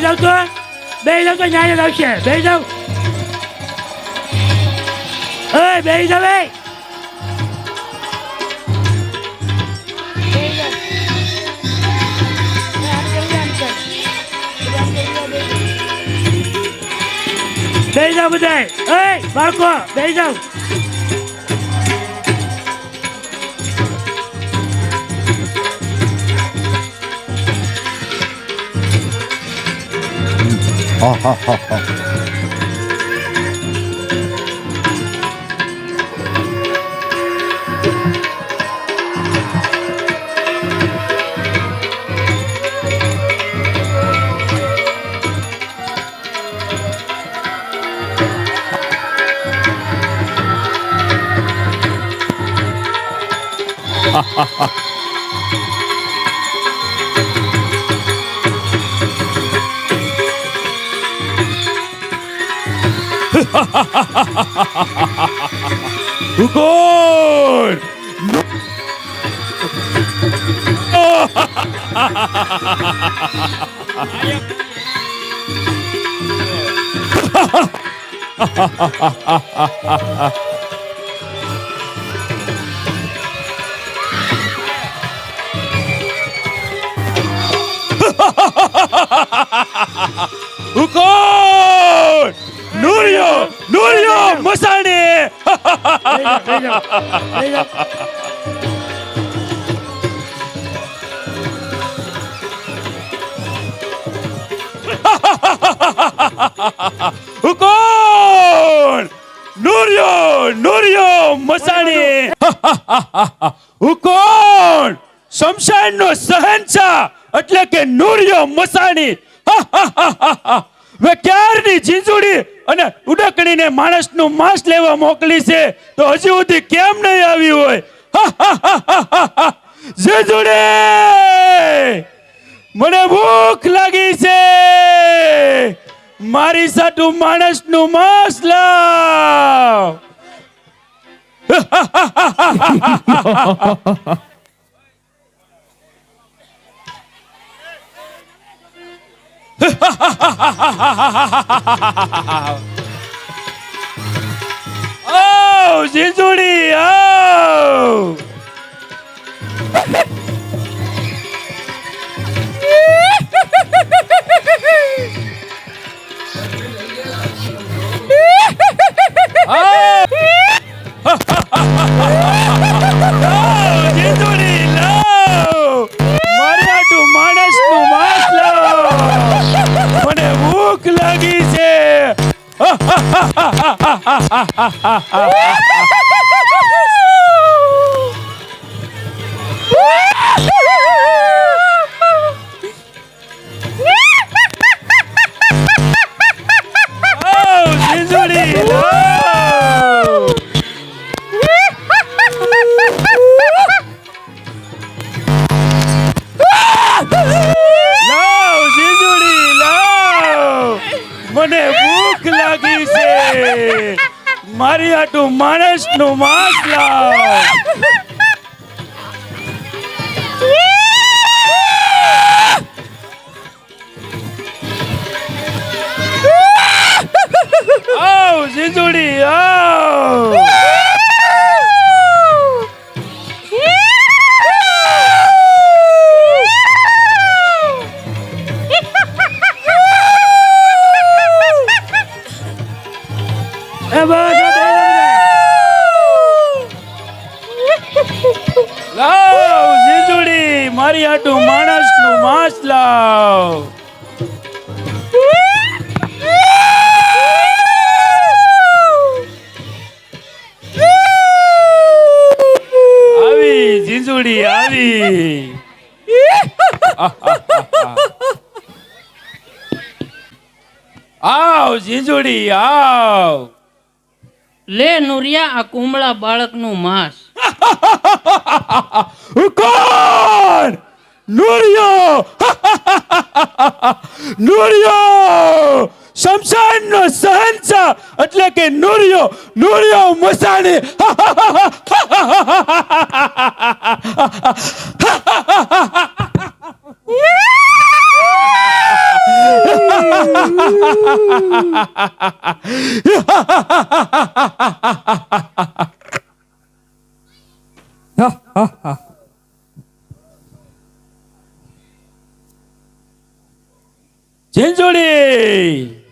જાવ તો ન્યાય આવશે. બે જાવ બે જાવ બે જાવ બધા બાળકો બે જાવ. Hukur! Hukur! Nurio Masani! Hukur! Nurio Masani! Hukur! શમશાનનો શહેનશાહ એટલે કે નુરિયો મસાણી મેં ક્યારની ઝીંઝુડી અને ઉડકણીને માણસનું માંસ લેવા મોકલી છે તો હજી સુધી કેમ નહીં આવી હોય? ઝીંઝુડી મને ભૂખ લાગી છે, મારી સાટુ માણસનું માંસ લાવ. Oh, ઝીંઝુડી આવ. ઝીંઝુડી લાવ, મારે આટલું માણસનું માંસ લાવ, મને ભૂખ લાગી છે. ઝીંઝુડી લાવ. મને ભૂખ લાગી છે, મારી આટું માણસનું માંસ લાવ. આવ ઝીંઝુડી આવ. લાવ ઝીંઝુડી, મારી આટું માણસનું માંસ લાવ. આવી ઝીંઝુડી આવી. આવ ઝીંઝુડી આવ. લે નુરિયા આ કુમળા બાળકનું માંસ. કોણ? નુરિયો શમશાનનો શહેનશાહ એટલે કે નુરિયો મસાણી. ઝીંઝુડી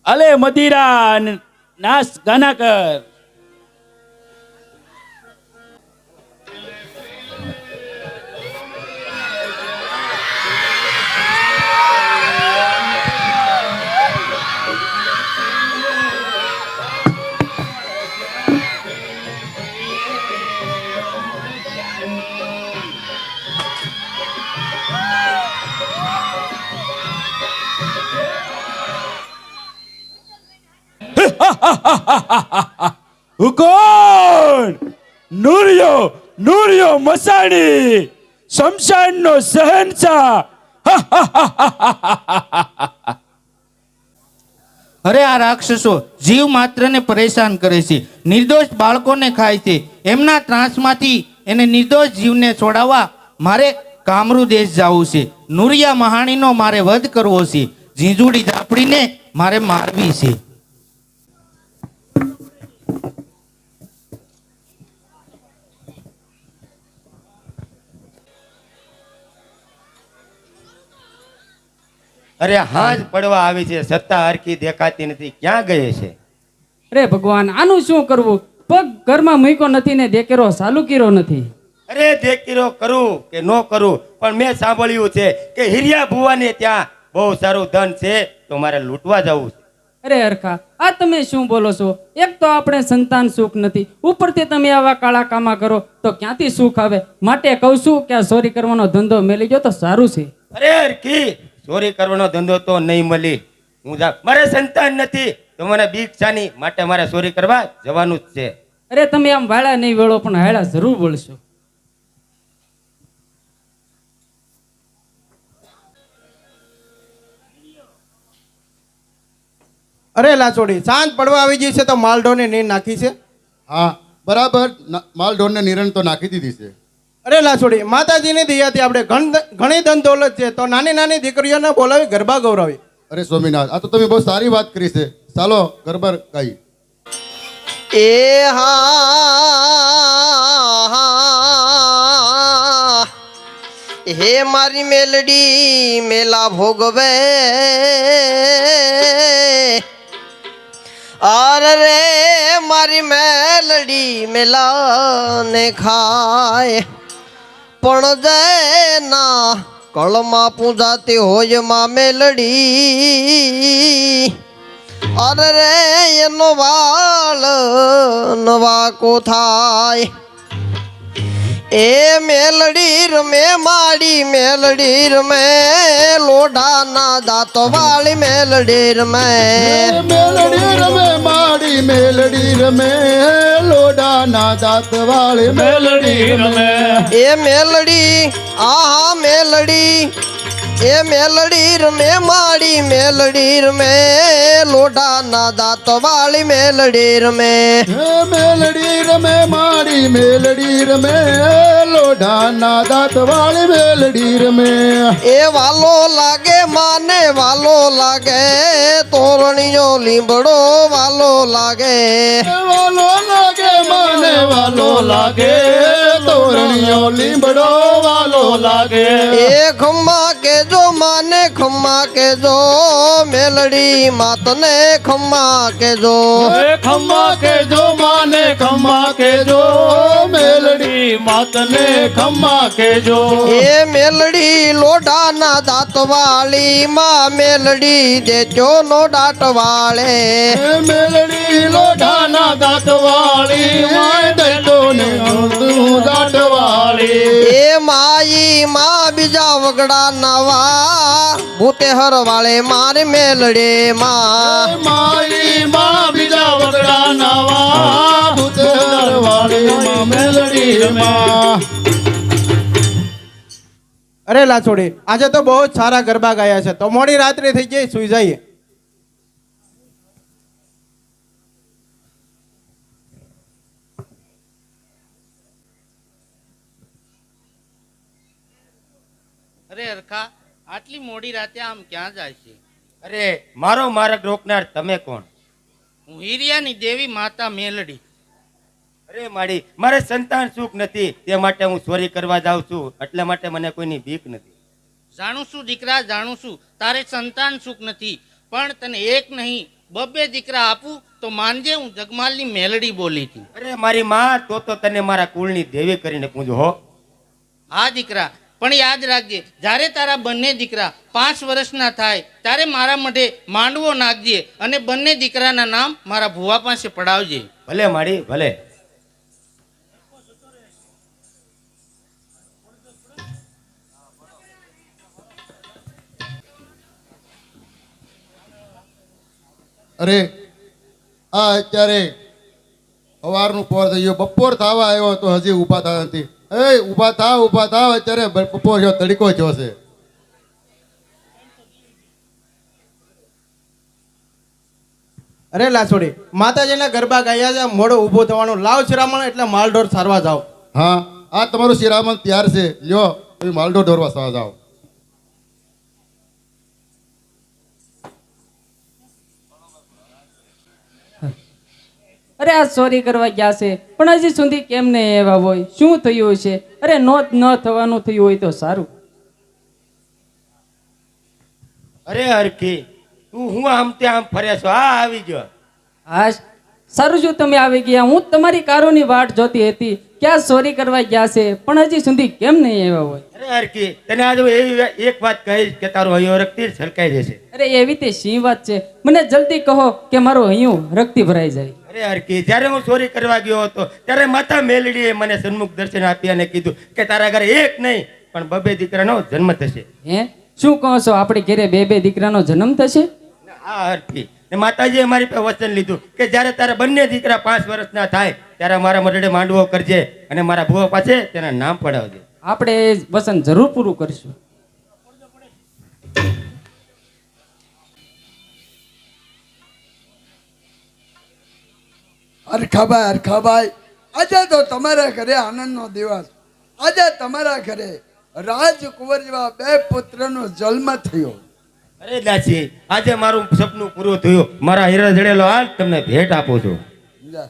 અલે મદિરા નાસ ગાના કર. હુકોન નૂરિયો નૂરિયો મસાણી શમશાનનો શહેનશાહ. અરે આ રાક્ષસો જીવ માત્રને પરેશાન કરે છે, નિર્દોષ બાળકોને ખાય છે. એમના ત્રાસમાંથી એને નિર્દોષ જીવને છોડાવવા મારે કામરૂ દેશ જવું છે. નુરિયા મહાણીનો મારે વધ કરવો છે. ઝીંઝુડી ઝાપડીને મારે મારવી છે. અરે હાજ પડવા આવી છે, સત્તા હરકી દેખાતી નથી, ક્યાં ગયે છે? અરે ભગવાન, આનું શું કરવું? પગ ઘરમાં મૂક્યો નથી ને દેકેરો ચાલુ કર્યો નથી. અરે દેખીરો કરું કે નો કરું, પણ મેં સાંભળ્યું છે કે હિરિયા ભુવાને ત્યાં બહુ સારું ધન છે, તો મારે લૂંટવા જવું છે. અરે હરખા, આ તમે શું બોલો છો? એક તો આપણે સંતાન સુખ નથી, ઉપરથી તમે આવા કાળા કામા કરો તો ક્યાંથી સુખ આવે? માટે કહું છું કે આ ચોરી કરવાનો ધંધો મેલી ગયો તો સારું છે. અરે હરકી, ચોરી કરવાનો ધંધો તો નહીં મળી. હું મારે સંતાન નથી તો મને બીક છાની, માટે મારે ચોરી કરવા જવાનું જ છે. અરે તમે આમ વાળા નહીં વેળો પણ હાળા જરૂર બોલશો. અરે લાચોડી, સાંજ પડવા આવી ગઈ છે તો માલઢોને નીર નાખી છે? હા બરાબર, માલઢોરને નિરણ તો નાખી દીધી છે. અરે લાચોડી, માતાજીની દયાથી આપણે ઘણી ધન દોલત છે, તો નાની નાની દીકરીઓને બોલાવી ગરબા ગૌરાવી. અરે સ્વામિનાથ, આ તો તમે બહુ સારી વાત કરી છે. ચાલો ગરબા ગાઈ. એ હા હે મારી મેલડી મેલા ભોગવે, અરે રે મારી મેલડી મેલા ને ખાય, પણ જય ના કળમાં પૂજાતી હોય માં મેલડી, અરે રે એનો વાળ નવા કો થાય. એ મેલડી રમે માડી મેલડી રમે, લોઢાના દાંત વાળી મેલડી રમે. મેલડી રમે માડી મેલડી રમે, લોડાના દાંત વાળી મેલડી રમે. એ મેલડી આહા મેલડી, એ મેલડી રમે માડી મેલડી રમે, લોઢાના દાંત વાળી મેલડી રમે. મેલડી રમે માડી મેલડી રમે, લોઢાના દાંત વાળી મેલડી રમે. એ વાલો લાગે માને વાલો લાગે, તોરણીયો લીંબડો વાલો લાગે. વાલો લાગે માને વાલો લાગે, તોરણીયો લીંબડો વાલો લાગે. એ ખમ્મા કેજો માને ખમ્મા કેજો, મેલડી માતને ખમ્મા કેજો. ખમ્મા કેજો માને ખમ્મા કેજો, મેલડી માતને ખમ્મા કેજો. એ મેલડી લોઢાના દાંત વાળી માં મેલડી દેજો નો દાંત વાળે. મેલડી લોઢાના દાંત વાળી, માય દેજો ને દાંત વાળી. એ માઈ માં બીજા વગડા નવા, ભૂતે હર વાળે મારી મેલડે માં. માઈ માં બીજા વગડા નવા, ભૂતેર વાળી મેલડી માં. અરે લાચોડી, આજે તો બહુ જ સારા ગરબા ગાયા છે, તો મોડી રાત્રે થઈ ગઈ, સુઈ જઈએ. અરે હરખા, આટલી મોડી રાતે આમ ક્યાં જાય છે? અરે મારો માર્ગ રોકનાર તમે કોણ? હું હિરિયાની દેવી માતા મેલડી. અરે માડી, મારે સંતાન સુખ નથી, તે માટે હું ચોરી કરવા જાઉં છું. એટલા માટે મને કોઈની બીક નથી. જાણું છું દીકરા, જાણું છું તારે સંતાન સુખ નથી, પણ તને એક નહીં બબ્બે દીકરા આપું તો માનજે હું જગમાલની મેલડી બોલી હતી. અરે મારી માં, તો તને મારા કુળની દેવી કરીને પૂજો હો. હા દીકરા, પણ યાદ રાખજે જ્યારે તારા બંને દીકરા 5 વર્ષના થાય ત્યારે મારા મઢે માંડવો નાખજે અને બંને દીકરાના નામ મારા ભુવા પાસે પડાવજે. ભલે માડી, ભલે. અરે આ અત્યારે સવારનું પોર થઈ ગયો, બપોર થવા આવ્યો તો હજી ઊભા થતા નથી. એ ઊભા થાવ, અત્યારે બપોર થયો, તડકો થયો છે. અરે લાસોડી, માતાજીના ગરબા ગાયા છે, મોડો ઊભો થવાનો. લાવ શિરામણ એટલે માલઢોર સારવા જાઓ. હા, આ તમારું શિરામણ તૈયાર છે, લ્યો તમે માલડો ઢોરવા સવા જાઓ. અરે આ ચોરી કરવા ગયા છે પણ હજી સુધી કેમ નહીં એવા હોય? શું થયું છે? અરે નોત ન થવાનું થયું હોય તો સારું. અરે હરખી, તું હું આમ ત્યાં આમ ફરે છો? હા, આવી ગયો. હા સારું જો તમે આવી ગયા. હું તમારી કારોની વાટ જોતી હતી, ક્યાં ચોરી કરવા ગયા છે પણ હજી સુધી કેમ નહીં એવા હોય? અરે હરખી, તને આજે હું એવી એક વાત કહીશ કે તારું હૈયો રક્તી છલકાઈ જશે. અરે એવી તે શી વાત છે? મને જલ્દી કહો કે મારું હૈયું રક્તી ભરાઈ જાય. અરે હરખી, જ્યારે હું ચોરી કરવા ગયો હતો ત્યારે માતા મેલડીએ મને સન્મુખ દર્શન આપી અને કીધું કે તારા ઘરે એક નહીં પણ 2 દીકરાનો જન્મ થશે. હે શું કહો છો? આપણે ઘરે 2 દીકરાનો જન્મ થશે? હા હરખી, ને માતાજીએ મારી પાસે વચન લીધું કે જ્યારે તારા બંને દીકરા 5 વર્ષના થાય ત્યારે મારા મઢડે માંડવો કરજે અને મારા ભુવા પાસે તેના નામ પડાવજે. આપણે એ વચન જરૂર પૂરું કરીશું. હરખાભાઈ, આજે તો તમારા ઘરે આનંદનો દિવસ. આજે તમારા ઘરે રાજકુંવર જેવા 2 પુત્રનો જન્મ થયો. અરે દાસી, આજે મારું સપનું પૂરું થયું. મારા હીરા જડેલો હાલ તમને ભેટ આપું છું. જા.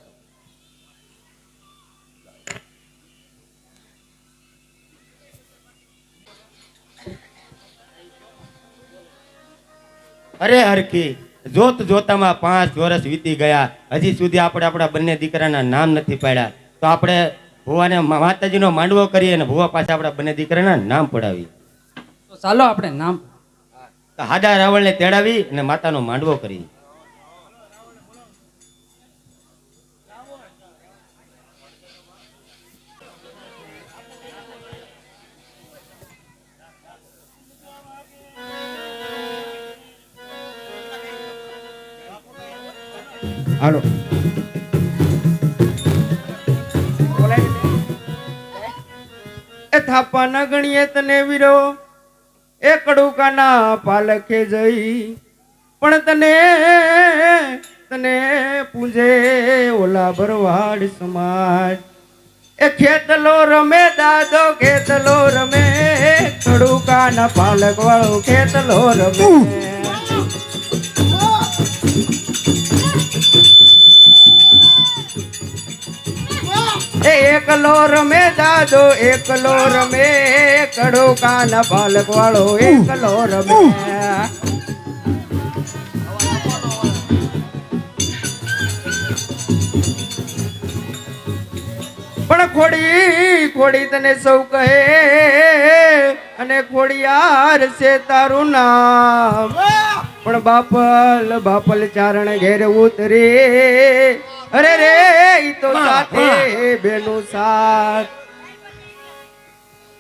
અરે હરખી, જોત જોતામાં 5 વર્ષ વીતી ગયા, હજી સુધી આપણે આપણા બંને દીકરાના નામ નથી પાડ્યા. તો આપણે ભુવાને માતાજીનો માંડવો કરીએ અને ભુવા પાસે આપણા બંને દીકરાના નામ પડાવીએ. તો ચાલો આપણે નામ હાડા રાવણને તેડાવી અને માતાનો માંડવો કરીએ. હાલો. એ થાપા ન ગણીએ તને વીરો, એ કડુકાના પાલખે જઈ, પણ તને પૂંજે ઓલા ભરવાડ સમાજ. એ ખેતલો રમે દાદો, ખેતલો રમે, કડુકાના પાલક વાળો ખેતલો રમે. એ એકલો રમે દાદો, એકલો રમે, કડુકાના પાલક વાળો એકલો રમે. પણ ખોડી ખોડી તને સૌ કહે અને ખોડિયાર છે તારું નામ. પણ બાપલ બાપલ ચારણ ઘેર ઉતરે, અરે રે ઈ તો સાથે બેનું સાથ.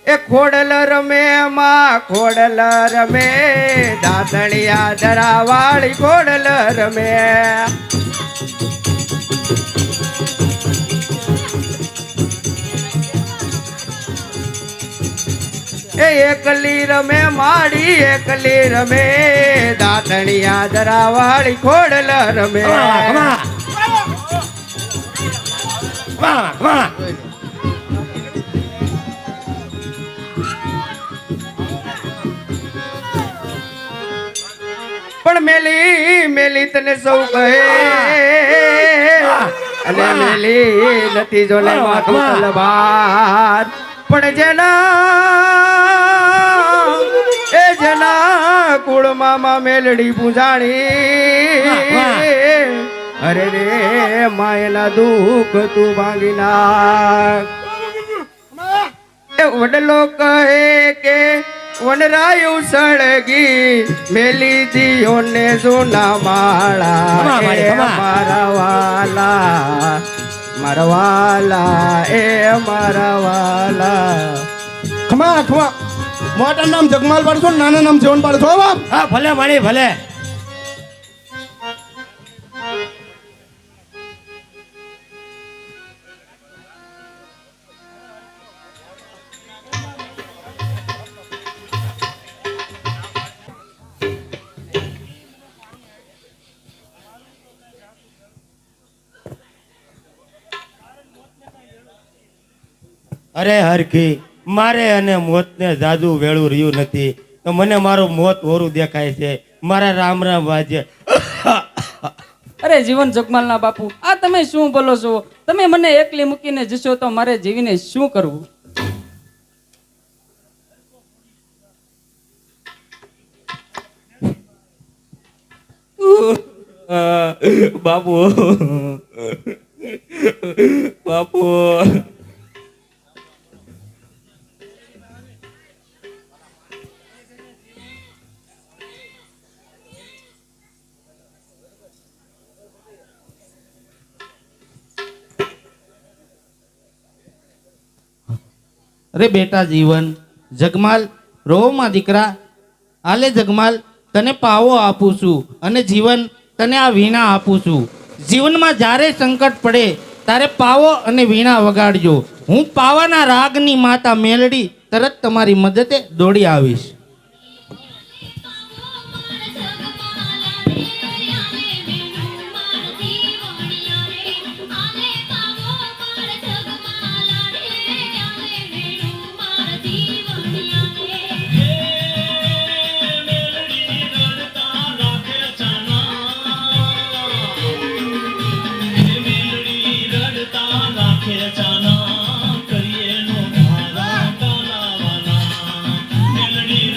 એ ખોડલ રમે માં ખોડલ રમે, દાતણિયા ધરાવાળી ખોડલ રમે. એ એકલી રમે માડી, એકલી રમે, દાતણિયા ધરાવાળી ખોડલ રમે. પણ મેલી મેલી તને સૌ કહે અને મેલી નથી જોને માથું તલવાર પણ જેના કુળમાં મેલડી પૂજાણી અરે રે માયના દુઃખ તું ભાંગી નાખ એ વડલો કહે કે વનરાયું સળગી મેલી દિયોને સોના માળા મારા વાલા એ મારા વાલા ખમા ખમા મોટા નામ જગમાલ પાડશો ને નાના નામ જીવન પાડશો હો બાપ. હા ભલે મારી ભલે અરે હરખી મારે અને મોતને જાદુ વેળું રહ્યું નથી તો મને મારું મોત ઓરું દેખાય છે મારા રામ રામ વાજે અરે જીવન જગમાલના બાપુ આ તમે શું બોલો છો? તમે મને એકલી મૂકીને જશો તો મારે જીવીને શું કરવું? બાપુ બાપુ અરે બેટા જીવન, જગમાલ રોમાં દીકરા, આલે જગમાલ તને પાવો આપું છું અને જીવન તને આ વીણા આપું છું. જીવનમાં જ્યારે સંકટ પડે ત્યારે પાવો અને વીણા વગાડજો. હું પાવાના રાગની માતા મેલડી તરત તમારી મદદે દોડી આવીશ. કરીએ નો ધારા કાલાવાના મેલડી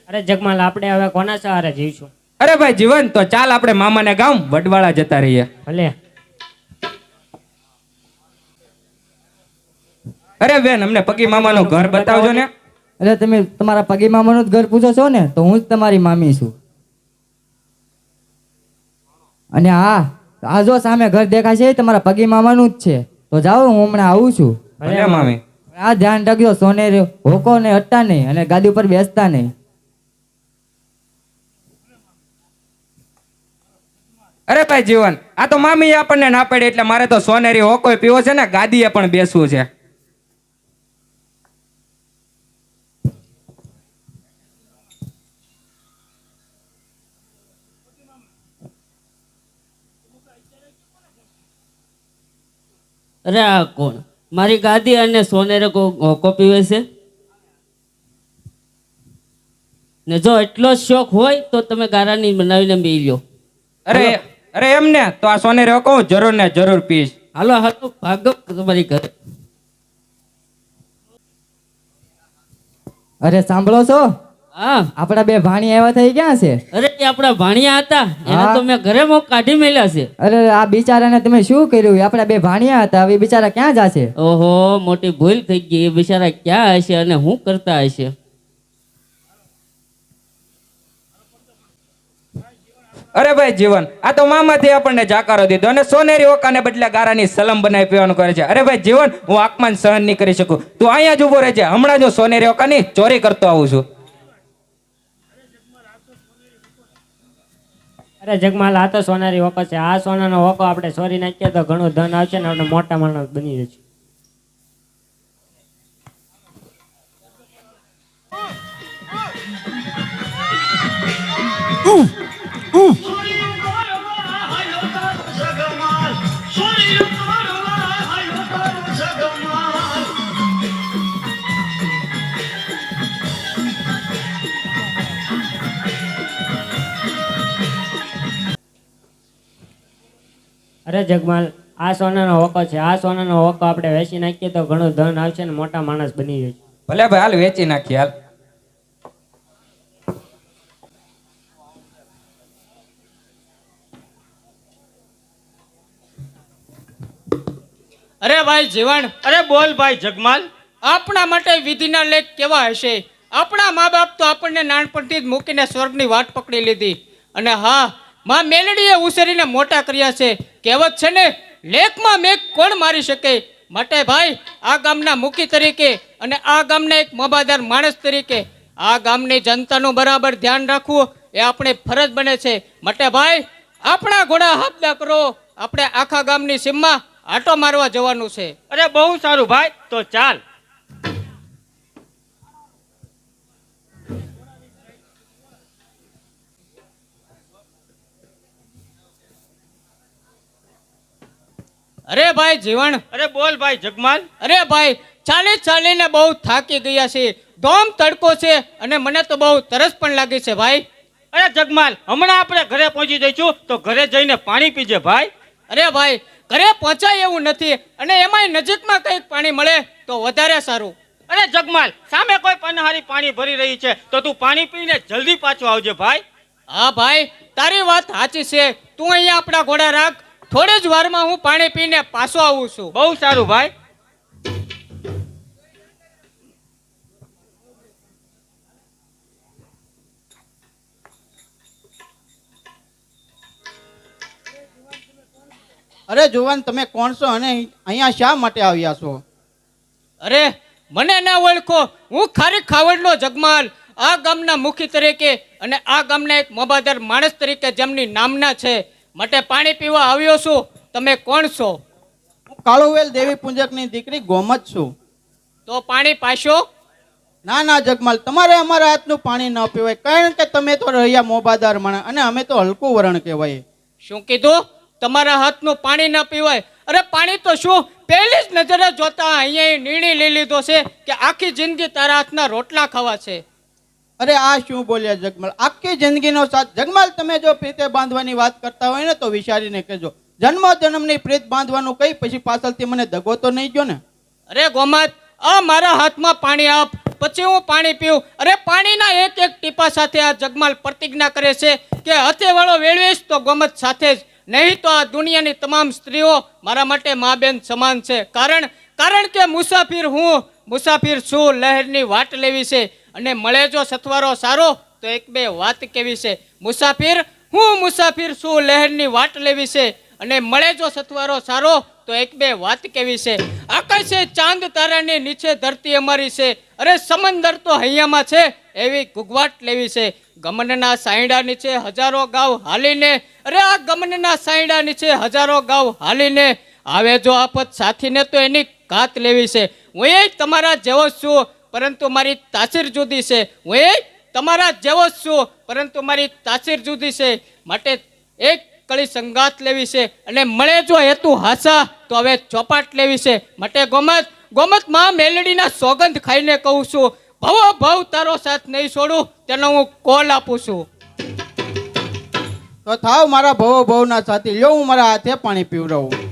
અરે જગમાલ, આપણે હવે કોના સહારે જીવશું? અરે ભાઈ જીવન, તો ચાલ આપણે મામાને ગામ વડવાળા જતા રહીએ. ભલે. અરે બેન, અમને પગી મામાનું ઘર બતાવજો ને. એટલે તમે તમારા પગી મામાનું જ ઘર પૂછો છો ને, તો હું જ તમારી મામી છું. અને આ જો સામે ઘર દેખાય છે એ તમારા પગી મામાનું જ છે. તો જાઓ, હું હમણાં આવું છું. ભલે મામી. આ ધ્યાન રાખજો, સોનેરી હોકો ને હટતા નહીં અને ગાદી ઉપર બેસતા નહીં. અરે ભાઈ જીવન, આ તો મામી આપણને ના પાડી એટલે મારે તો સોનેરી હોકોય પીવો છે ને ગાદીએ પણ બેસવું છે. અરે આ કોણ મારી ગાદી અને સોનેરે હોકો પીવે છે? ને જો એટલો જ શોખ હોય તો તમે ગારાની બનાવીને પી લો. અરે એમને તો આ સોનેરી હોકો હું જરૂર ને જરૂર પીશ. હાલો હાલો, ભાગો તમારી ઘરે. અરે સાંભળો છો? હા. આપણા બે ભાણી આવ્યા થઈ ક્યાં છે? અરે એ આપણા ભાણિયા હતા, એને તો મેં ઘરે કાઢી મેલ્યા છે. અરે આ બિચારાને તમે શું કર્યું? આપણા બે ભાણિયા હતા, હવે બિચારા ક્યાં જશે? ઓહો, મોટી ભૂલ થઈ ગઈ. એ બિચારા ક્યાં હશે અને શું કરતા હશે? અરે ભાઈ જીવન, આ તો મામાથી આપણને જાકારો દીધો અને સોનેરી હોકાને બદલે ગારાની સલમ બનાવી પીવાનું કરે છે. અરે ભાઈ જીવન, હું આંખમાં સહન નહીં કરી શકું. તું અહીંયા જ ઉભો રહેજે, હમણાં જો સોનેરી હોકાની ચોરી કરતો આવું છું. અરે જગમાલ, આ તો સોનારી હોકો છે. આ સોનાનો હોકો આપણે ચોરી નાખીએ તો ઘણું ધન આવશે ને આપણે મોટા માણસ બની જશું. અરે જગમાલ, આ સોનાનો હોકો છે. આ સોનાનો હોકો આપણે વેચી નાખીએ તો ઘણું ધન આવશે ને મોટા માણસ બની જશે. ભલે ભાઈ, હાલ વેચી નાખીએ હાલ. અરે ભાઈ જીવન, અરે બોલ ભાઈ જગમાલ. આપણા માટે વિધિના લેખ કેવા હશે? આપણા મા બાપ તો આપણને નાનપણથી જ મૂકીને સ્વર્ગની વાટ પકડી લીધી. અને હા, માં મેલડીએ ઉછેરીને મોટા કર્યા છે. કહેવત છે ને, લેખમાં મેઘ કોણ મારી શકે? માટે ભાઈ, આ ગામના મુખી તરીકે અને આ ગામના એક મોભાદાર માણસ તરીકે આ ગામની જનતાનું બરાબર ધ્યાન રાખવું એ આપણી ફરજ બને છે. માટે ભાઈ, આપણા ઘોડા હાબદા કરો. આપણે આખા ગામની સીમમાં આટો મારવા જવાનું છે. અરે બહુ સારું ભાઈ, તો ચાલ. અરે ભાઈ જીવન, અરે બોલ ભાઈ જગમાલ. અરે ભાઈ, ચાલીને બહુ થાકી ગયા છે. ધોમ તડકો છે અને મને તો બહુ તરસ પણ લાગી છે ભાઈ. અરે જગમાલ, હમણાં આપણે ઘરે પહોંચી જઈશું તો ઘરે જઈને પાણી પીજે ભાઈ. અરે ભાઈ, ઘરે પહોંચાય એવું નથી અને એમાંય નજીકમાં કંઈક પાણી મળે તો વધારે સારું. અરે જગમાલ, સામે કોઈ પનહારી પાણી ભરી રહી છે તો તું પાણી પીને જલ્દી પાછો આવજે ભાઈ. હા ભાઈ, તારી વાત સાચી છે. તું અહીંયા આપણા ઘોડા રાખ, થોડી જ વારમાં હું પાણી પીને પાછો આવું છું. બહુ સારું ભાઈ. અરે જુવાન, તમે કોણ છો અને અહીંયા શા માટે આવ્યા છો? અરે મને ના ઓળખો, હું ખારી ખાવડનો જગમાલ, આ ગામના મુખી તરીકે અને આ ગામના એક મોભાદર માણસ તરીકે જેમની નામના છે માટે પાણી પીવા આવ્યો છું. તમે કોણ છો? હું કાળુવેલ દેવી પૂજકની દીકરી ગોમત છું. તો પાણી પાશો? ના ના જગમાલ, તમારે અમારા હાથનું પાણી ન પીવાય, કારણ કે તમે તો રહ્યા મોભાદાર માણસ અને અમે તો હલકું વરણ કહેવાય. શું કીધું? તમારા હાથનું પાણી ન પીવાય? અરે પાણી તો શું, પહેલી જ નજરે જોતા અહીંયા નિર્ણય લઈ લીધો છે કે આખી જિંદગી તારા હાથના રોટલા ખાવા છે. અરે આ શું બોલ્યા જગમાલ, આખી જિંદગીનો સાથ. જગમાલ, તમે જો પ્રીતે બાંધવાની વાત કરતા હોય ને તો વિચારીને કહેજો. જન્મ જન્મની પ્રીત બાંધવાનું કઈ પછી પાછળથી મને દગો તો નહીં ગયો ને? અરે ગોમત, આ મારા હાથમાં પાણી આપ, પછી હું પાણી પીઉં. અરે પાણીના એક એક ટીપા સાથે આ જગમાલ પ્રતિજ્ઞા કરે છે કે હથેવાળો વેળવીશ તો ગોમત સાથે જ, નહીં તો આ દુનિયાની તમામ સ્ત્રીઓ મારા માટે મા બેન સમાન છે. કારણ કે મુસાફિર છું, લહેરની વાટ લેવી છે અને મળે જો સથવારો સારો તો એક બે વાત કેવી છે. મુસાફિર છું, લહેરની વાટ લેવી છે અને મળે જો સથવારો સારો તો એક બે વાત કેવી છે. આકાશે ચાંદ તારાની નીચે ધરતી અમારી છે, અરે સમંદર તો હૈયામાં છે એવી ગુગવાટ લેવી છે. ગમનના સાયડા નીચે હજારો ગાવ હાલીને, અરે આ ગમનના સાયડા નીચે હજારો ગાવ હાલીને આવે જો આફત સાથીને તો એની ઘાત લેવી છે. હું એ તમારા જેવો જ છું પરંતુ મારી તાસીર જુદી છે. હું એ તમારા જેવો જ છું પરંતુ મારી તાસીર જુદી છે. માટે એક કળી સંગાત લેવી છે અને મળે જો હેતુ હાસા તો હવે ચોપાટ લેવી છે. માટે ગોમત માં મેલડીના સોગંદ ખાઈને કહું છું, ભવો ભવ તારો સાથ નહીં છોડું, તેનો હું કોલ આપું છું. તો થાવ મારા ભવો ભવના સાથી, લ્યો હું મારા હાથે પાણી પીવડાવું.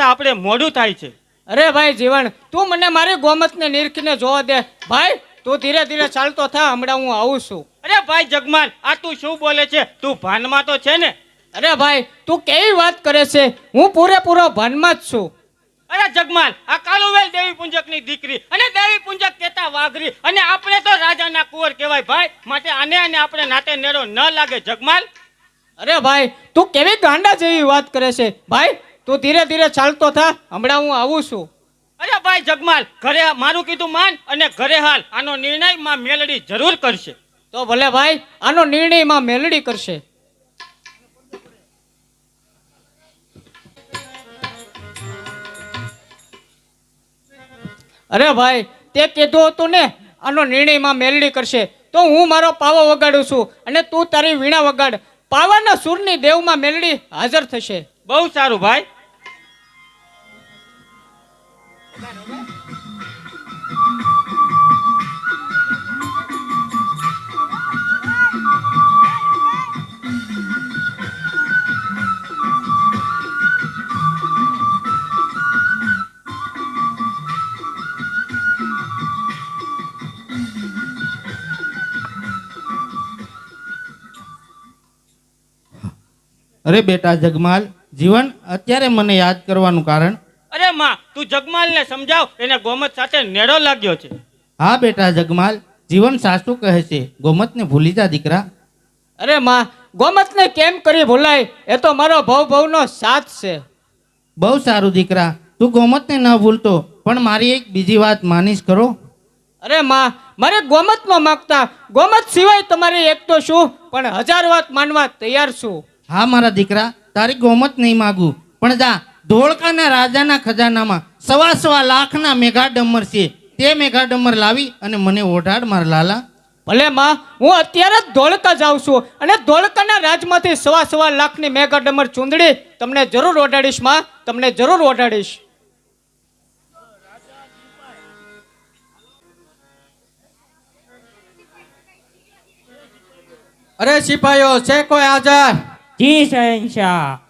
આપણે મોડું થાય છે. અરે ભાઈ જીવન, તું મને મારી ગોમતને નિરખીને જોવા દે. ભાઈ તું ધીરે ધીરે ચાલતો થા, હમણાં હું આવું છું. અરે ભાઈ જગમાલ, આ તું શું બોલે છે? તું ભાનમાં તો છે ને? અરે ભાઈ તું કેવી વાત કરે છે, હું પૂરેપૂરો ભાનમાં જ છું. અરે જગમાલ, આ કાળુવેલ દેવી પૂંજકની દીકરી અને દેવી પૂંજક કેતા વાઘરી અને આપણે તો રાજાના કુંવર કહેવાય ભાઈ, માટે આને આપણે નાતે નેડો ન લાગે જગમાલ. અરે ભાઈ તું કેવી ગાંડા જેવી વાત કરે છે. ભાઈ તું ધીરે ધીરે ચાલતો થા, હમણાં હું આવું છું. અરે ભાઈ જગમાલ, ઘરે મારું કીધું માન અને ઘરે હાલ. આનો નિર્ણય માં મેલડી જરૂર કરશે. તો ભલે ભાઈ, આનો નિર્ણય માં મેલડી કરશે. અરે ભાઈ તે કીધું હતું ને આનો નિર્ણય માં મેલડી કરશે, તો હું મારો પાવો વગાડું છું અને તું તારી વીણા વગાડ. પાવાના સૂરની દેવમાં મેલડી હાજર થશે. બહુ સારું ભાઈ. અરે બેટા જગમાલ, જીવન અત્યારે મને યાદ કરવાનું કારણ? અરે માં, તું જગમાલને સમજાવ, એને ગોમત સાથે નેડો લાગ્યો છે. હા બેટા જગમાલ, જીવન સાચું કહે છે. ગોમતને ભૂલી જા દીકરા. અરે માં, ગોમતને કેમ કરી ભૂલાય? એ તો મારો ભવનો સાથ છે. બહુ સારું દીકરા, તું ગોમતને ન ભૂલતો, પણ મારી એક બીજી વાત માનીશ ખરો? અરે માં, મારે ગોમત ન માગતા, ગોમત સિવાય તમારી એક તો શું, પણ 1000 વાત માનવા તૈયાર છું. હા મારા દીકરા, તારી ગોમત નહીં માગું, પણ જા ધોળકાના રાજાના ખજાનામાં 1.25 લાખના મેઘા ડમર છે, તે મેઘા ડમર લાવી અને મને ઓઢાડ મારા લાલા. ભલે માં, હું અત્યારે જ ધોળકા જાઉં છું અને ધોળકાના રાજમાંથી 1.25 લાખની મેઘા ડમર ચૂંદડી તમને જરૂર ઓઢાડીશ માં, તમને જરૂર ઓઢાડીશ. અરે સિપાહીઓ, છે કોઈ હાજર? જી શહેનશાહ.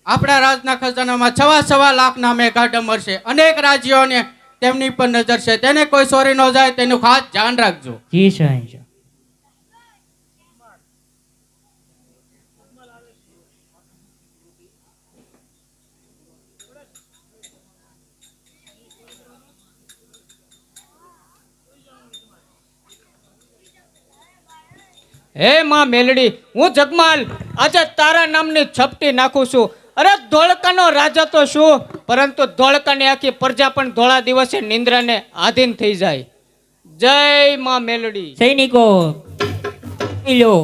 આપણા રાજના ખજાનામાં 1.25 લાખના મેઘા ડમર છે. અનેક રાજ્યોને તેમની પર નજર છે, તેને કોઈ ચોરી ન જાય તેનું ખાસ ધ્યાન રાખજો. જી શહેનશાહ. હે માં મેલડી, હું જગમાલ આજે તારા નામની છપટી નાખું છું. અરે ધોળકાનો રાજા તો શું, પરંતુ ધોળકાની આખી પ્રજા પણ ધોળા દિવસે નિંદ્રાને આધીન થઈ જાય. જય માં મેલડી. સૈનિકો લો.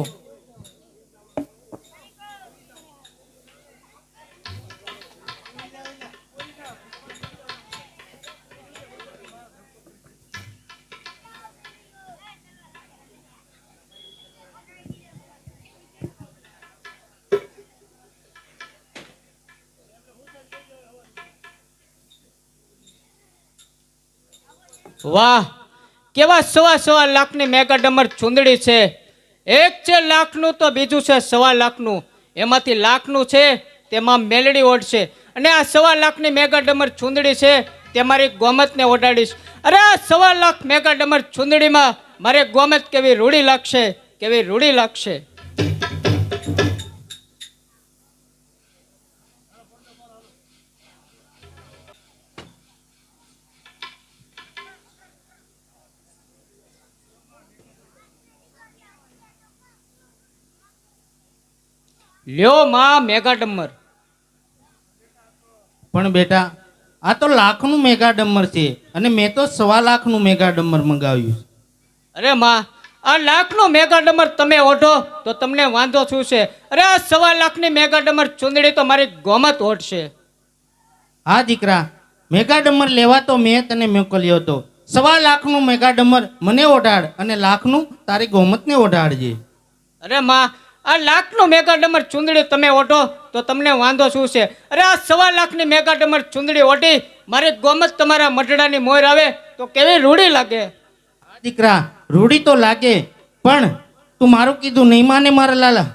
વાહ, કેવા 1.25 લાખની મેગા ડમર ચૂંદડી છે. એક છે લાખનું તો બીજું છે 1.25 લાખનું. એમાંથી લાખનું છે તેમાં મેલડી ઓઢશે અને આ 1.25 લાખની મેગા ડમર ચૂંદડી છે તે મારી ગોમતને ઓઢાડીશ. અરે આ 1.25 લાખ મેગા ડમર ચૂંદડીમાં મારે ગોમત કેવી રૂડી લાગશે, કેવી રૂડી લાગશે. લ્યો માં મેગા ડમર. પણ બેટા, આ તો લાખનું મેઘા ડમર છે અને મેં તો 1.25 લાખનું મેઘા ડમર મંગાવ્યું. અરે માં, આ લાખનું મેગા ડમર તમે ઓઢો તો તમને વાંધો શું છે? અરે આ 1.25 લાખની મેગા ડમર ચૂંદડી તો મારી ગોમત ઓઢશે. હા દીકરા, મેઘા ડમર લેવા તો મેં તને મોકલ્યો હતો. 1.25 લાખનું મેઘા ડમર મને ઓઢાડ અને લાખનું તારી ગોમતને ઓઢાડજે. અરે માં, આ લાખનું મેગા ડમર ચૂંદડી તમે ઓઢો તો તમને વાંધો શું છે? અરે આ 1.25 લાખની મેગા ડમર ચૂંદડી ઓઢી મારી ગોમત તમારા મઢડાની મોર આવે તો કેવી રૂડી લાગે. દીકરા, રૂડી તો લાગે, પણ તું મારું કીધું નહીં માને મારા લાલા.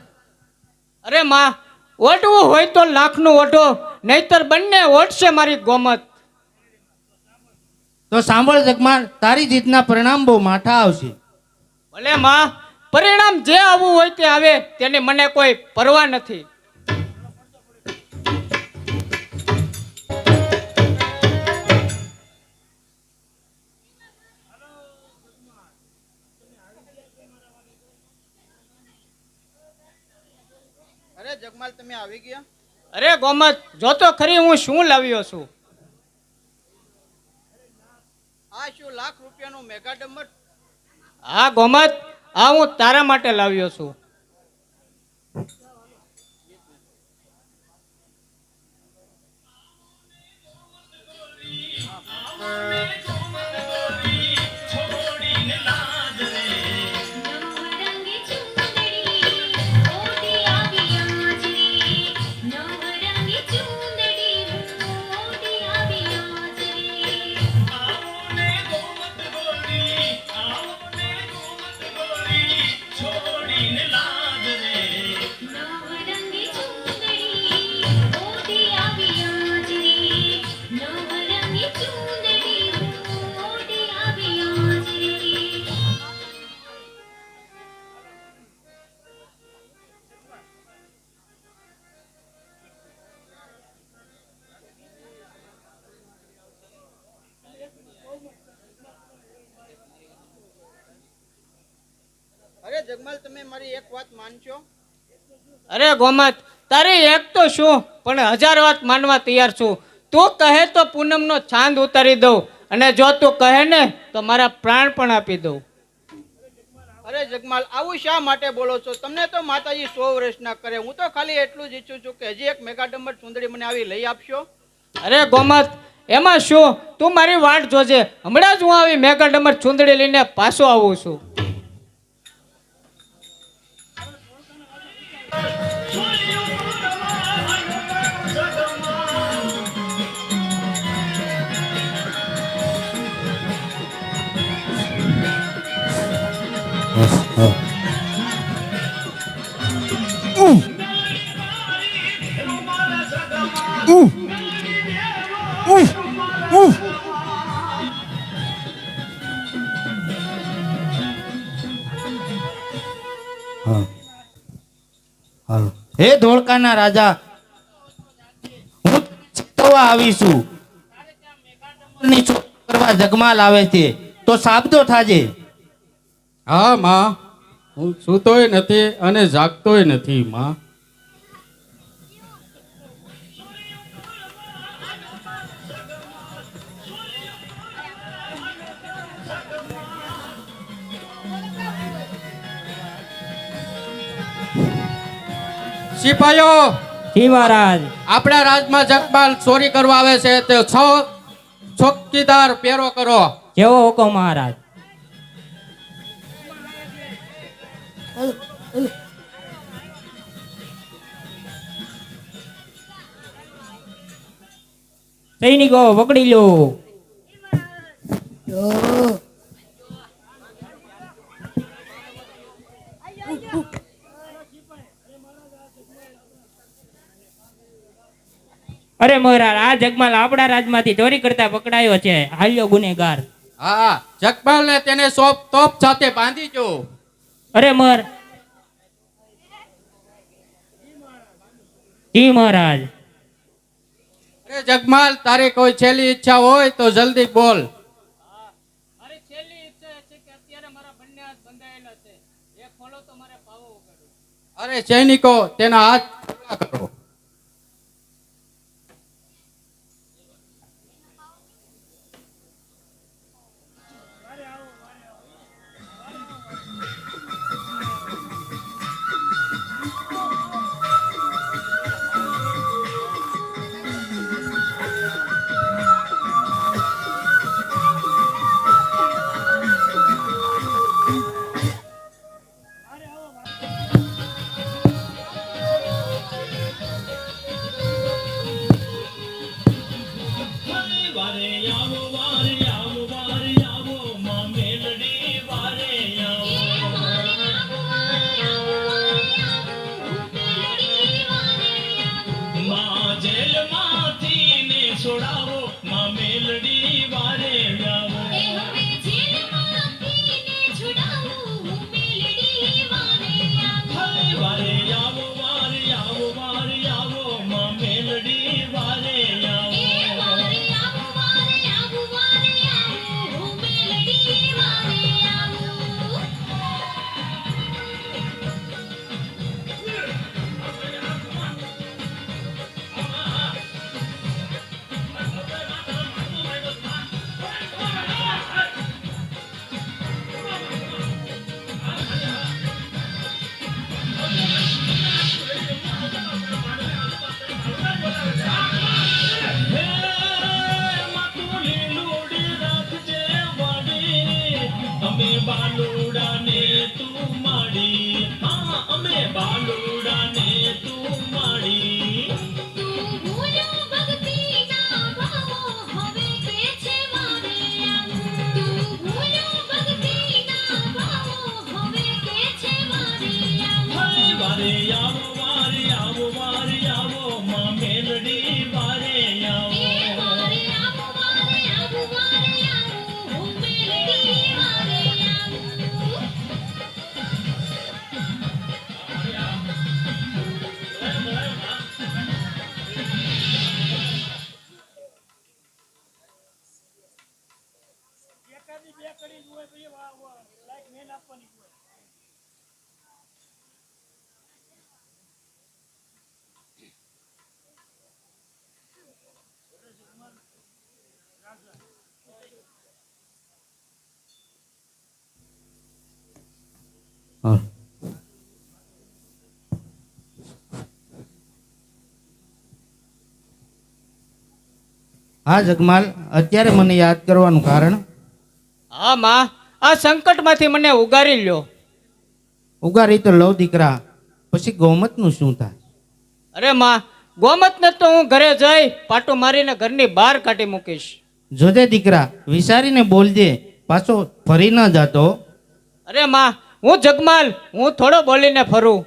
અરે માં, ઓઢવું હોય તો લાખનું ઓઢો, નહીતર બંને ઓઢશે મારી ગોમત. તો સાંભળ જગમાલ, તારી જીતના પરિણામ બહુ માઠા આવશે. ભલે માં, પરિણામ જે આવવું હોય તે આવે, તેની મને કોઈ પરવા નથી. અરે જગમાલ, તમે આવી ગયા? અરે ગોમત, જોતો ખરી હું શું લાવ્યો છું. આ શું લાખ રૂપિયાનું મેગા ડમર? હા ગોમત, આ હું તારા માટે લાવ્યો છું. છોડીને અરે જગમાલ, તમે મારી એક વાત માનશો? અરે ગોમત, તારી એક તો શું પણ 1000 વાત માનવા તૈયાર છું. તું કહે તો પૂનમનો ચાંદ ઉતારી દઉં, અને જો તું કહે ને તો મારા પ્રાણ પણ આપી દઉં. અરે જગમાલ, આવું શા માટે બોલો છો? તમને તો માતાજી 100 વર્ષના કરે. હું તો ખાલી એટલું જ ઈચ્છું છું કે હજી એક મેઘાડંબર સુંદરી મને આવી લઈ આપશો. અરે ગોમત, એમાં શું? તું મારી વાટ જોજે. હમણાં જ હું આવી મેઘાડંબર ચુંદડી લઈને પાછો આવું છું. હે ધોળકાના રાજા, હું ચિતવા આવી છું. ની ચોરી કરવા જગમાલ આવે છે, તો સાબદો થાજે. હા માં, હું સૂતોય નથી અને જાગતોય નથી માં. સિપાહીઓ, જી મહારાજ. આપણા રાજમાં જગમાલ ચોરી કરવા આવે છે, તે 6 ચોકીદાર પેરો કરો. જેવો હુકમ મહારાજ. સૈનિકો પકડી લો. અરે મહારાજ, આ જગમાલ આપણા રાજમાંથી ચોરી કરતા પકડાયો છે. હાલ્યો ગુનેગાર. હા, જગમાલ ને તેને તોપ સાથે બાંધી જો. અરે મર. જી મહારાજ. અરે જગમાલ, તારી કોઈ છેલ્લી ઈચ્છા હોય તો જલ્દી બોલ. મારી છેલ્લી ઈચ્છા છે કે અત્યારે મારા બંને હાથ બંધાયેલા છે. એક ખોલો તો મારે પાવો વગાડો. અરે સૈનિકો, તેના હાથ ખુલ્લા કરો. હા જગમાલ, અત્યારે મને યાદ કરવાનું કારણ? હા માં, આ સંકટમાંથી મને ઉગારી લ્યો. ઉગારી તો લવ દીકરા, પછી ગૌમતનું શું થાય? અરે માં, ગોમતને તો હું ઘરે જઈ પાટું મારીને ઘરની બહાર કાઢી મૂકીશ. જોજે દીકરા, વિચારીને બોલજે, પાછો ફરી ન જાતો. અરે માં, હું જગમાલ, હું થોડો બોલીને ફરું.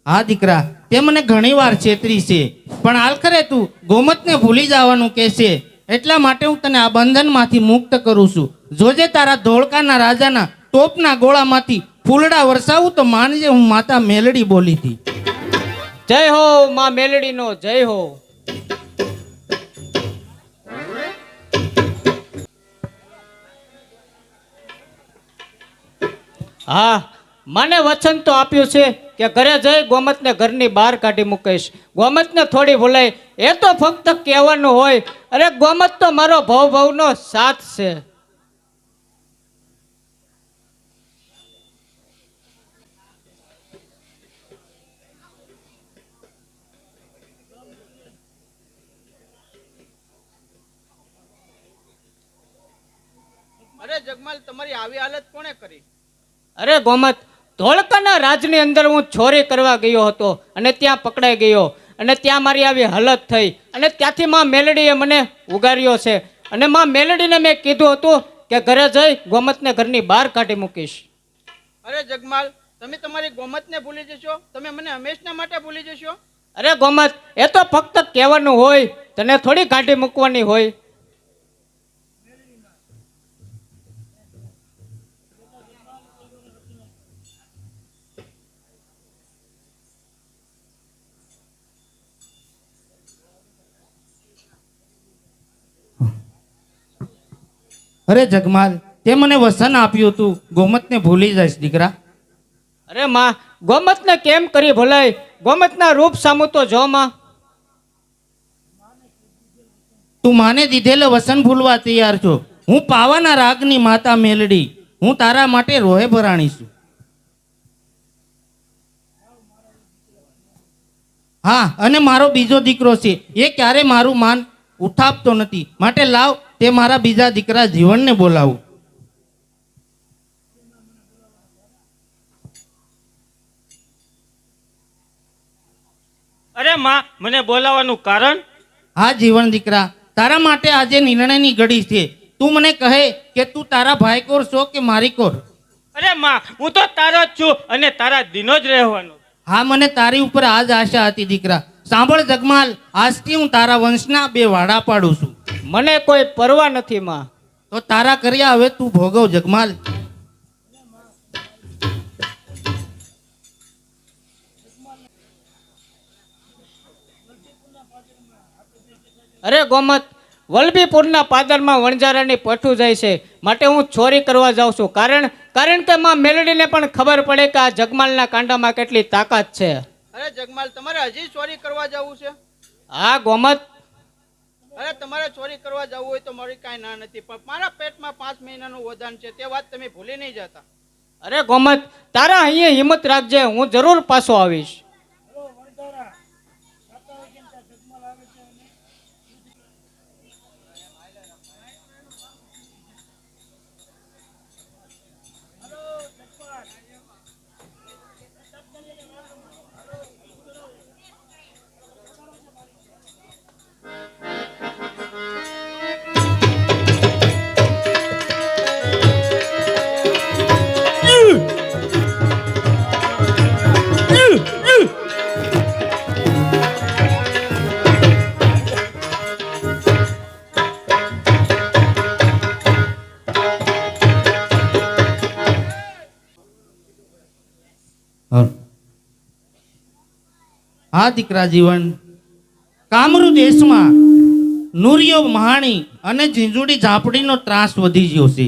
હા દીકરા, તે મને ઘણી વાર છેતરી છે, પણ આલખરે તું ગોમતને ભૂલી જવાનું કહેશે, એટલા માટે હું તને આ બંધનમાંથી મુક્ત કરું છું. જોજે તારા ધોળકાના રાજાના તોપના ગોળામાંથી ફૂલડા વરસાવું તો માનજે હું માતા મેલડી બોલી હતી. જય હો માં મેલડીનો જય હો. હા, મને વચન તો આપ્યું છે કે ઘરે જઈ ગોમતને ઘરની બહાર કાઢી મૂકીશ. ગોમતને થોડી ભૂલાય એ તો ફક્ત કહેવાનું હોય. અરે ગોમત તો મારો ભવનો સાથ છે. અરે જગમાલ, તમારી આવી હાલત કોણે કરી? અરે ગોમત, ધોળકાના રાજની અંદર હું ચોરી કરવા ગયો હતો અને ત્યાં પકડાઈ ગયો અને ત્યાં મારી આવી હાલત થઈ અને ત્યાંથી માં મેલડીએ મને ઉગાર્યો છે અને માં મેલડીને મેં કીધું હતું કે ઘરે જઈ ગોમતને ઘરની બહાર કાઢી મૂકીશ. અરે જગમાલ, તમે તમારી ગોમતને ભૂલી જશો? તમે મને હંમેશના માટે ભૂલી જશો? અરે ગોમત, એ તો ફક્ત કહેવાનું હોય, તને થોડી કાઢી મૂકવાની હોય. અરે જગમાલ, તે મને વસન આપ્યું હતું ગોમતને ભૂલી જઈશ દીકરા. અરે માં, ગોમતને કેમ કરી ભૂલાય? ગોમતના રૂપ સામું તો જો માં. તું માને દીધેલે વસન ભૂલવા તૈયાર છો? હું પાવાના રાગની માતા મેલડી, હું તારા માટે રોહે ભરાણી છું. હા, અને મારો બીજો દીકરો છે, એ ક્યારે મારું માન ઉઠાવતો નથી, માટે લાવ તે મારા બીજા દીકરા જીવનને બોલાવું. અરે માં, મને બોલાવવાનું કારણ? હા જીવન દીકરા, તારા માટે આજે નિર્ણયની ઘડી છે. તું મને કહે કે તું તારા ભાઈ કોર છો કે મારી કોર? અરે માં, હું તો તારો જ છું અને તારા દિનો જ રહેવાનો. હા, મને તારી ઉપર આજ આશા હતી દીકરા. સાંભળ જગમાલ, આજથી હું તારા વંશના 2 વાડા પાડું છું. મને કોઈ પરવા નથી માં. તો તારા કર્યા હવે તું ભોગવ જગમાલ. અરે ગોમત, વલભીપુરના પાદરમાં વણજારાની પઠું જાય છે, માટે હું ચોરી કરવા જાઉં છું. કારણ કે માં મેલડીને પણ ખબર પડે કે આ જગમાલના કાંડામાં કેટલી તાકાત છે. અરે જગમાલ, તમારે હજી ચોરી કરવા જવું છે? હા ગોમત. અરે તમારે ચોરી કરવા જવું હોય તો મારી કાંઈ ના નથી, પણ મારા પેટમાં 5 મહિનાનું વદાન છે, તે વાત તમે ભૂલી નહીં જતા. અરે ગોમત, તારા અહીંયા હિંમત રાખજે, હું જરૂર પાછો આવીશ. હા દીકરા જીવન, કામરૂ દેશમાં નુરિયો મહાણી અને ઝીંઝુડી ઝાપડીનો ત્રાસ વધી ગયો છે.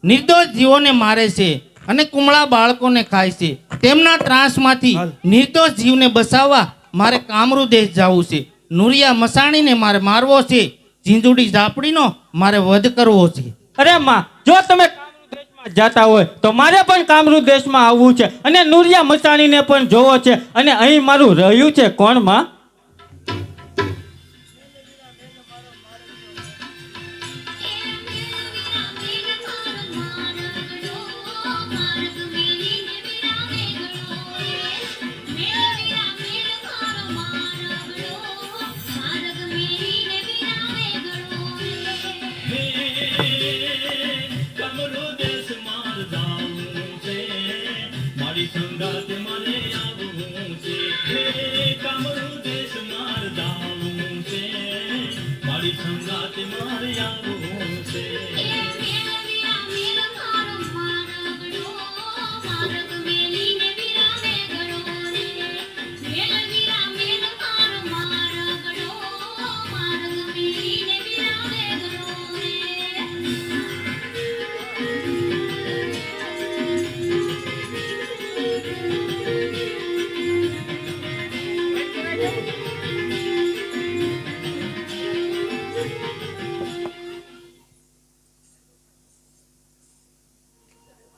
નિર્દોષ જીવોને મારે છે અને કુમળા બાળકોને ખાય છે. તેમના ત્રાસમાંથી નિર્દોષ જીવને બસાવવા મારે કામરૂ દેશ જવું છે. નુરિયા મસાણીને મારે મારવો છે. ઝીંઝુડી ઝાપડીનો મારે વધ કરવો છે. અરે માં, જો તમે કામરૂ દેશમાં જાતા હોય તો મારે પણ કામરૂ દેશમાં આવવું છે અને નુરિયા મસાણીને પણ જોવો છે. અને અહીં મારું રહ્યું છે કોણ માં?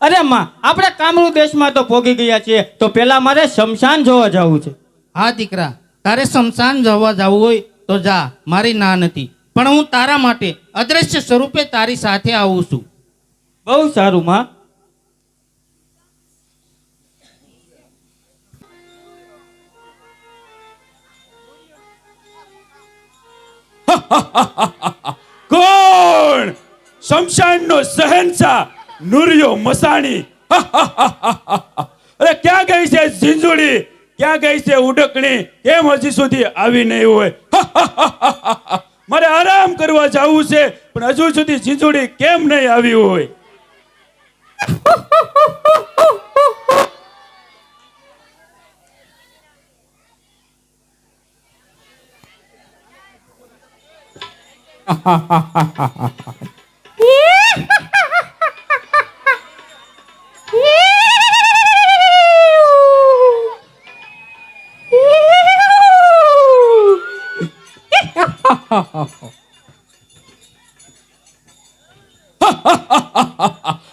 અરે માં, આપણે કામરૂ દેશમાં તો પોગી ગયા છીએ, તો પેલા મારે શમશાન જોવા જવું છે. હા દીકરા, તારે શમશાન જવા જવું હોય તો જા, મારી ના નથી. પણ હું તારા માટે અદ્રશ્ય સ્વરૂપે તારી સાથે આવું છું. બહુ સારું માં. કોણ? શમશાનનો શહેનશાહ નુરિયો મસાણી. અરે ક્યાં ગઈ છે ઝીંઝુડી? ક્યાં ગઈ છે ઉડકણી? કેમ હજી સુધી આવી નહીં હોય? મારે આરામ કરવા જવું છે, પણ હજુ સુધી ઝીંઝુડી કેમ નહીં આવી હોય?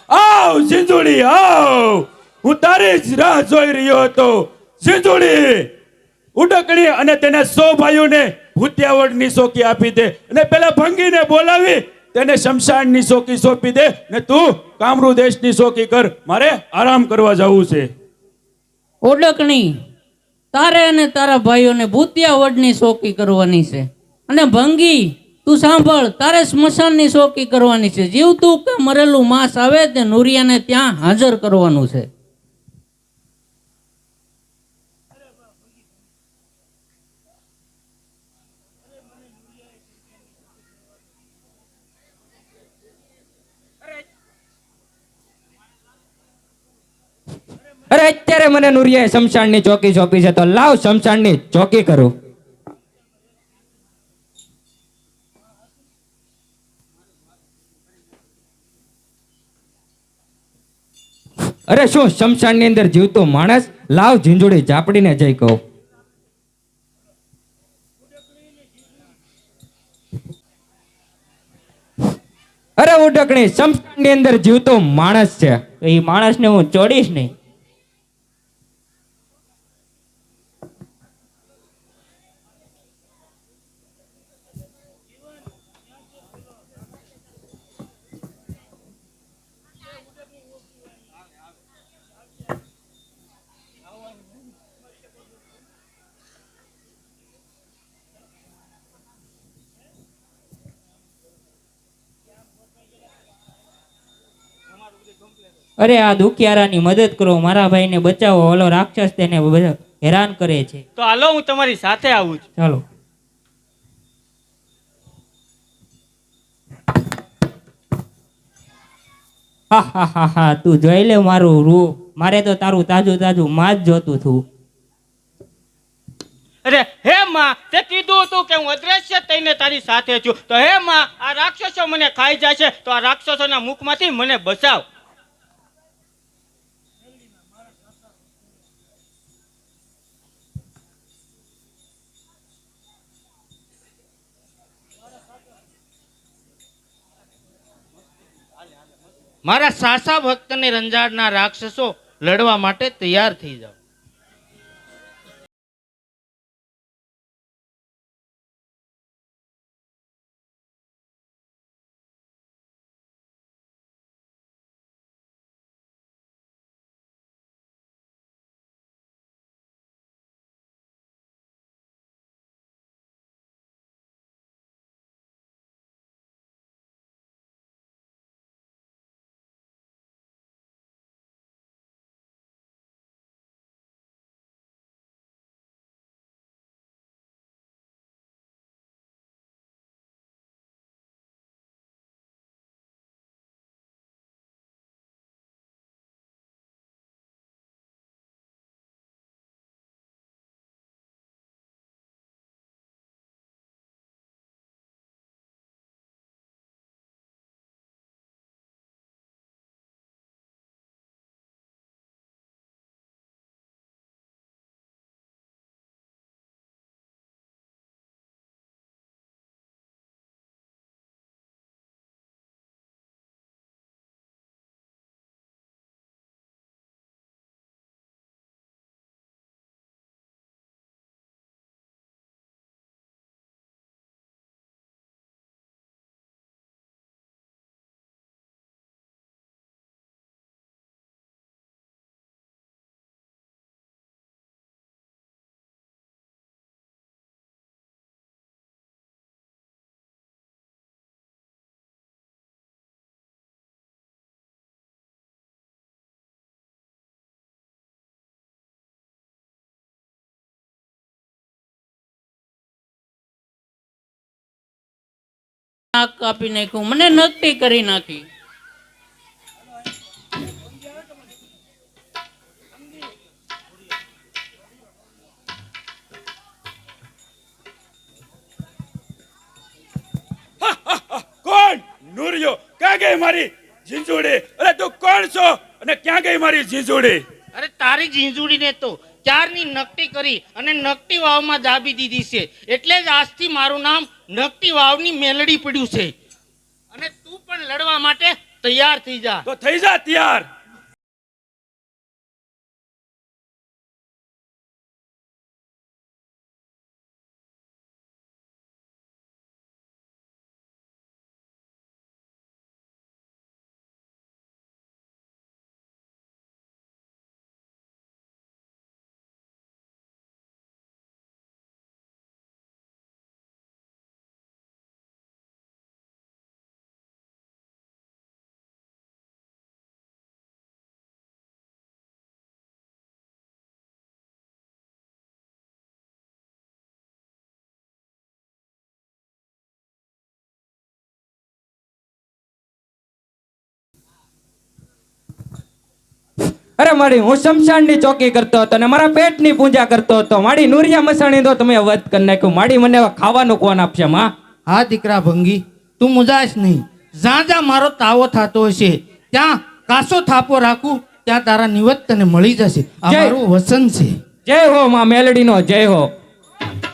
આવ ઝીંઝુડી આવ, હું તારી જ રાહ જોઈ રહ્યો હતો. ઝીંઝુડી, ઉડકણી અને તેના 100 ભાઈઓને ભૂતિયાવડની સોકી આપી દે, અને પેલા ભંગીને બોલાવી તેને શમશાનની સોકી સોંપી દે, ને તું કામરૂ દેશની સોકી કર. મારે આરામ કરવા જવું છે. ઓડકણી, તારે અને તારા ભાઈઓને ભૂતિયાવડની શોકી કરવાની છે. અને ભંગી, તું સાંભળ, તારે સ્મશાનની શોકી કરવાની છે. જીવતું કે મરેલું માંસ આવે તે નુરિયાને ત્યાં હાજર કરવાનું છે. અરે અત્યારે મને નુરિયાએ શમશાનની ચોકી સોંપી છે, તો લાવ શમશાનની ચોકી કરું. અરે શું શમશાનની અંદર જીવતો માણસ? લાવ ઝીંઝુડી ઝાપડીને જઈ કહું. અરે ઉડકણી, શમશાનની અંદર જીવતો માણસ છે. એ માણસને હું ચોડીશ નહીં. અરે આ દુખિયારાની મદદ કરો, મારા ભાઈને બચાવો, ઓલો રાક્ષસ તેને હેરાન કરે છે. તો હાલો, હું તમારી સાથે આવું છું. ચાલો. હા, તું જોઈ લે મારું રૂપ. મારે તો તારું તાજું તાજું માં જ જોતું હતું. અરે હે માં, તે કીધું હતું કે હું અદ્રશ્ય થઈને તારી સાથે છું, તો હે માં, આ રાક્ષસો મને ખાઈ જાય છે, તો આ રાક્ષસોના મુખમાંથી મને બચાવ. મારા સાસા ભક્તને રંજાડના રાક્ષસો લડવા માટે તૈયાર થઈ જાઓ. નાક કાપી નાખ્યું, મને નકટી કરી નાખી. કોણ? નુરિયો. ક્યાં ગઈ મારી ઝીંઝુડી? અરે તું કોણ છો અને ક્યાં ગઈ મારી ઝીંઝુડી? અરે તારી ઝીંઝુડીને તો ચારની નકટી કરી અને નકટી વાવમાં દાબી દીધી છે, એટલે જ આજથી મારું નામ નકટી વાવની મેલડી પડ્યું છે. અને તું પણ લડવા માટે તૈયાર થઈ જા. તો થઈ જા તૈયાર. અરે મારી હું શમશાનની ચોકી કરતો હતો અને મારા પેટની પૂજા કરતો હતો. મારી નુરિયા મસાણી તો તમે વધ કરી નાખ્યું. મારી મને ખાવાનું કોણ આપશે માં? હા દીકરા ભંગી, તું મુજાશ નહીં. જ્યાં જ્યાં મારો તાવો થતો હશે ત્યાં કાસો થાપો રાખું, ત્યાં તારા નિવત તને મળી જશે. આ મારું વસન છે. જય હો માં મેલડીનો જય હો.